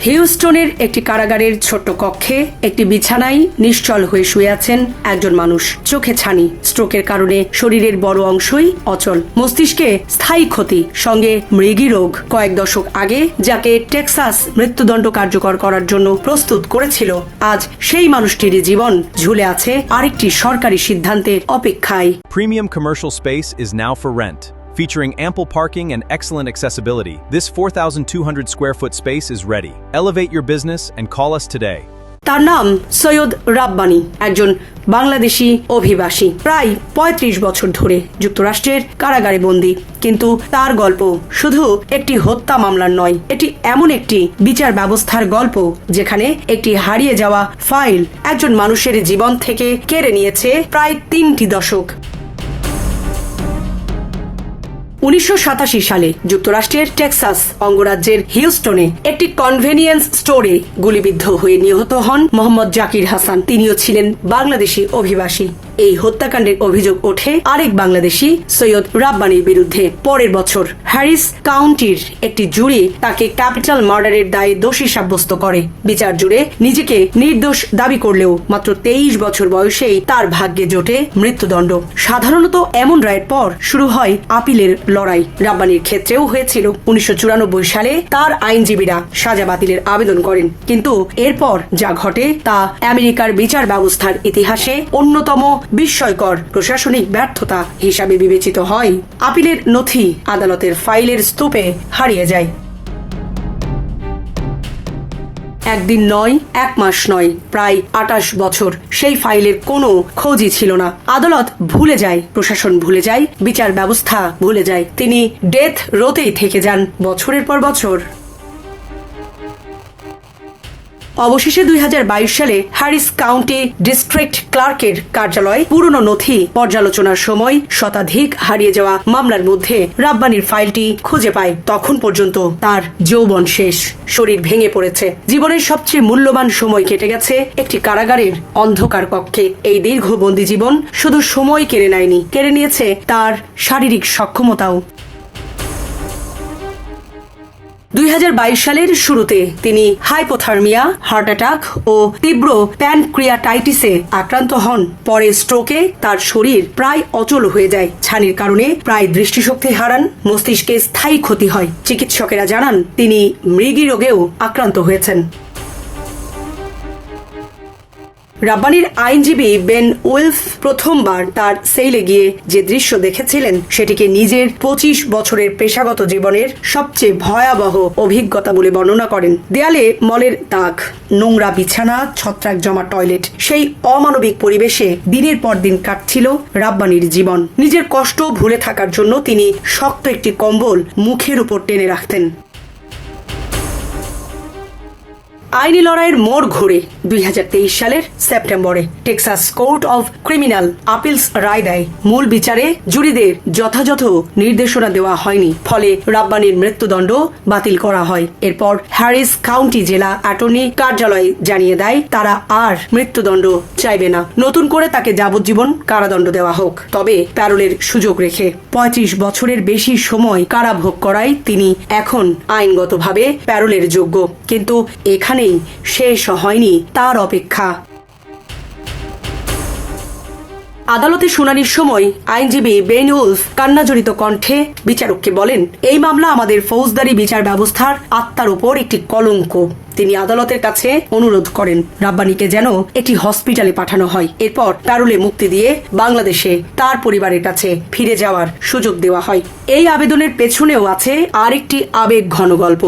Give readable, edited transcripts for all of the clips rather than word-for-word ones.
হিউস্টনের একটি কারাগারের ছোট্ট কক্ষে একটি বিছানায় নিশ্চল হয়ে শুয়ে আছেন একজন মানুষ। চোখে ছানি, স্ট্রোকের কারণে শরীরের বড় অংশই অচল, মস্তিষ্কে স্থায়ী ক্ষতি, সঙ্গে মৃগী রোগ। কয়েক দশক আগে যাকে টেক্সাস মৃত্যুদণ্ড কার্যকর করার জন্য প্রস্তুত করেছিল, আজ সেই মানুষটিরই জীবন ঝুলে আছে আরেকটি সরকারি সিদ্ধান্তের অপেক্ষায়। Premium commercial space is now for rent. Featuring ample parking and excellent accessibility, this 4,200 square foot space is ready. Elevate your business and call us today. তার নাম সৈয়দ রাব্বানী, একজন বাংলাদেশি অভিবাসী, প্রায় ৩৫ বছর ধরে যুক্তরাষ্ট্রের কারাগারে বন্দী। কিন্তু তার গল্প শুধু একটি হত্যা মামলার নয়, এটি এমন একটি বিচার ব্যবস্থার গল্প যেখানে একটি হারিয়ে যাওয়া ফাইল একজন মানুষের জীবন থেকে কেড়ে নিয়েছে প্রায় ৩টি দশক। ১৯৮৭ সালে যুক্তরাষ্ট্রের টেক্সাস অঙ্গরাজ্যের হিউস্টনে একটি কনভেনিয়েন্স স্টোরে গুলিবিদ্ধ হয়ে নিহত হন মোহাম্মদ জাকির হাসান। তিনিও ছিলেন বাংলাদেশি অভিবাসী। এই হত্যাকাণ্ডের অভিযোগ ওঠে আরেক বাংলাদেশি সৈয়দ রাব্বানীর বিরুদ্ধে। পরের বছর হ্যারিস কাউন্টির একটি জুরি তাকে ক্যাপিটাল মার্ডারের দায়ে দোষী সাব্যস্ত করে। বিচার জুড়ে নিজেকে নির্দোষ দাবি করলেও মাত্র ২৩ বছর বয়সেই তার ভাগ্যে জোটে মৃত্যুদণ্ড। সাধারণত এমন রায়ের পর শুরু হয় আপিলের লড়াই। রাব্বানীর ক্ষেত্রেও হয়েছিল। ১৯৯৪ সালে তার আইনজীবীরা সাজা বাতিলের আবেদন করেন, কিন্তু এরপর যা ঘটে তা আমেরিকার বিচার ব্যবস্থার ইতিহাসে অন্যতম বিস্ময়কর প্রশাসনিক ব্যর্থতা হিসাবে বিবেচিত হয়। আপিলের নথি আদালতের ফাইলের স্তূপে হারিয়ে যায়। একদিন নয়, এক মাস নয়, প্রায় ২৮ বছর সেই ফাইলের কোনো খোঁজই ছিল না। আদালত ভুলে যায়, প্রশাসন ভুলে যায়, বিচার ব্যবস্থা ভুলে যায়। তিনি ডেথ রোতেই থেকে যান বছরের পর বছর। অবশেষে ২০২২ সালে হ্যারিস কাউন্টি ডিস্ট্রিক্ট ক্লার্কের কার্যালয় পুরনো নথি পর্যালোচনার সময় শতাধিক হারিয়ে যাওয়া মামলার মধ্যে রাব্বানীর ফাইলটি খুঁজে পায়। তখন পর্যন্ত তার যৌবন শেষ, শরীর ভেঙে পড়েছে, জীবনের সবচেয়ে মূল্যবান সময় কেটে গেছে একটি কারাগারের অন্ধকার কক্ষে। এই দীর্ঘ বন্দী জীবন শুধু সময় কেড়ে নেয়নি, কেড়ে নিয়েছে তার শারীরিক সক্ষমতাও। ২০২২ সালের শুরুতে তিনি হাইপোথার্মিয়া, হার্ট অ্যাটাক ও তীব্র প্যানক্রিয়াটাইটিসে আক্রান্ত হন। পরে স্ট্রোকে তার শরীর প্রায় অচল হয়ে যায়। ছানির কারণে প্রায় দৃষ্টিশক্তি হারান, মস্তিষ্কে স্থায়ী ক্ষতি হয়। চিকিৎসকেরা জানান তিনি মৃগী রোগেও আক্রান্ত হয়েছেন। রাব্বানীর আইনজীবী বেন উইলফ প্রথমবার তার সেলে গিয়ে যে দৃশ্য দেখেছিলেন সেটিকে নিজের ২৫ বছরের পেশাগত জীবনের সবচেয়ে ভয়াবহ অভিজ্ঞতা বলে বর্ণনা করেন। দেয়ালে মলের দাগ, নোংরা বিছানা, ছত্রাক জমা টয়লেট, সেই অমানবিক পরিবেশে দিনের পর দিন কাটছিল রাব্বানীর জীবন। নিজের কষ্ট ভুলে থাকার জন্য তিনি শক্ত একটি কম্বল মুখের উপর টেনে রাখতেন। আইনি লড়াইয়ের মোড় ঘুরে ২০২৩ সালের সেপ্টেম্বরে Texas court of criminal appeals রায় দেয়। মূল বিচারে জুরিদের যথাযথ নির্দেশনা দেওয়া হয়নি, ফলে রাব্বানীর মৃত্যুদণ্ড বাতিল করা হয়। এরপর হ্যারিস কাউন্টি জেলা অ্যাটর্নি কার্যালয় জানিয়ে দেয় তারা আর মৃত্যুদণ্ড চাইবে না, নতুন করে তাকে যাবজ্জীবন কারাদণ্ড দেওয়া হোক, তবে প্যারোলের সুযোগ রেখে। ৩৫ বছরের বেশি সময় কারাভোগ করায় তিনি এখন আইনগতভাবে প্যারোলের যোগ্য। কিন্তু এখানে শেষ হয়নি তার অপেক্ষা। আদালতে শুনানির সময় আইনজীবী বেন উলফ কান্নাজড়িত কণ্ঠে বিচারককে বলেন, এই মামলা আমাদের ফৌজদারি বিচার ব্যবস্থার আত্মার উপর একটি কলঙ্ক। তিনি আদালতের কাছে অনুরোধ করেন রাব্বানীকে যেন একটি হসপিটালে পাঠানো হয়, এরপর প্যারোলে মুক্তি দিয়ে বাংলাদেশে তার পরিবারের কাছে ফিরে যাওয়ার সুযোগ দেওয়া হয়। এই আবেদনের পেছনেও আছে আরেকটি আবেগ ঘন গল্প।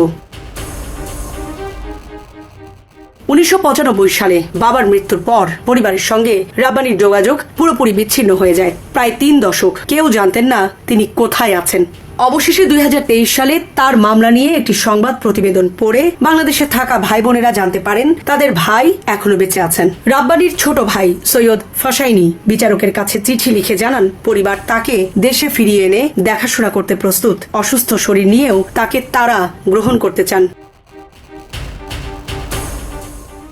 ১৯৯৫ সালে বাবার মৃত্যুর পর পরিবারের সঙ্গে রাব্বানীর যোগাযোগ পুরোপুরি বিচ্ছিন্ন হয়ে যায়। প্রায় ৩ দশক কেউ জানতেন না তিনি কোথায় আছেন। অবশেষে ২০২৩ সালে তার মামলা নিয়ে একটি সংবাদ প্রতিবেদন পড়ে বাংলাদেশে থাকা ভাই বোনেরা জানতে পারেন তাদের ভাই এখনো বেঁচে আছেন। রাব্বানীর ছোট ভাই সৈয়দ ফাসাইনি বিচারকের কাছে চিঠি লিখে জানান পরিবার তাকে দেশে ফিরিয়ে এনে দেখাশোনা করতে প্রস্তুত। অসুস্থ শরীর নিয়েও তাকে তারা গ্রহণ করতে চান।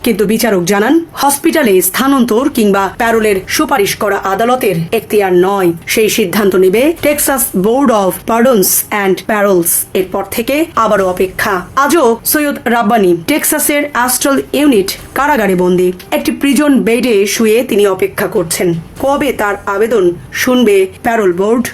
কিন্তু বিচারক জানান হসপিটালে স্থানান্তর কিংবা প্যারোলের সুপারিশ করা আদালতের এখতিয়ার নয়। সেই সিদ্ধান্ত নেবে টেক্সাস বোর্ড অফ পার্ডনস অ্যান্ড প্যারোলস। এরপর থেকে আবারও অপেক্ষা। আজও সৈয়দ রাব্বানি টেক্সাসের অ্যাস্টল ইউনিট কারাগারে বন্দী। একটি প্রিজন বেডে শুয়ে তিনি অপেক্ষা করছেন কবে তার আবেদন শুনবে প্যারোল বোর্ড।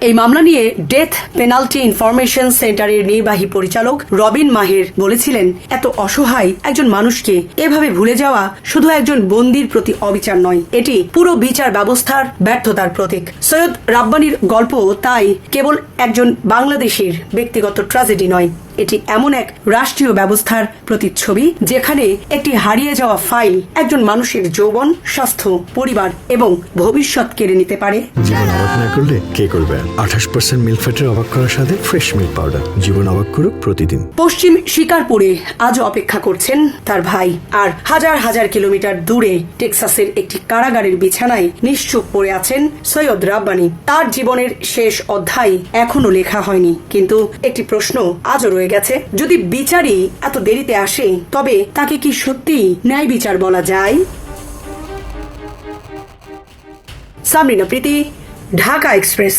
এই মামলা নিয়ে ডেথ পেনাল্টি ইনফরমেশন সেন্টারের নির্বাহী পরিচালক রবিন মাহের বলেছিলেন, এত অসহায় একজন মানুষকে এভাবে ভুলে যাওয়া শুধু একজন বন্দীর প্রতি অবিচার নয়, এটি পুরো বিচার ব্যবস্থার ব্যর্থতার প্রতীক। সৈয়দ রাব্বানির গল্প তাই কেবল একজন বাংলাদেশির ব্যক্তিগত ট্র্যাজেডি নয়, এটি এমন এক রাষ্ট্রীয় ব্যবস্থার প্রতিচ্ছবি যেখানে একটি হারিয়ে যাওয়া ফাইল একজন মানুষের যৌবন, স্বাস্থ্য, পরিবার এবং ভবিষ্যৎ কেড়ে নিতে পারে। জীবন অবাক না করলে কে করবে? 28% মিল্ক ফ্যাটের অবাক করার সাথে ফ্রেশ মিল্ক পাউডার। জীবন অবাক করুক প্রতিদিন। পশ্চিম শিকারপুরে আজও অপেক্ষা করছেন তার ভাই, আর হাজার হাজার কিলোমিটার দূরে টেক্সাসের একটি কারাগারের বিছানায় নিশ্চুপ পড়ে আছেন সৈয়দ রাব্বানি। তার জীবনের শেষ অধ্যায় এখনো লেখা হয়নি, কিন্তু একটি প্রশ্ন আজও রয়ে গেছে, যদি বিচারই এত দেরিতে আসে তবে তাকে কি সত্যি ন্যায় বিচার বলা যায়? সাবরিনা প্রীতি, ঢাকা এক্সপ্রেস।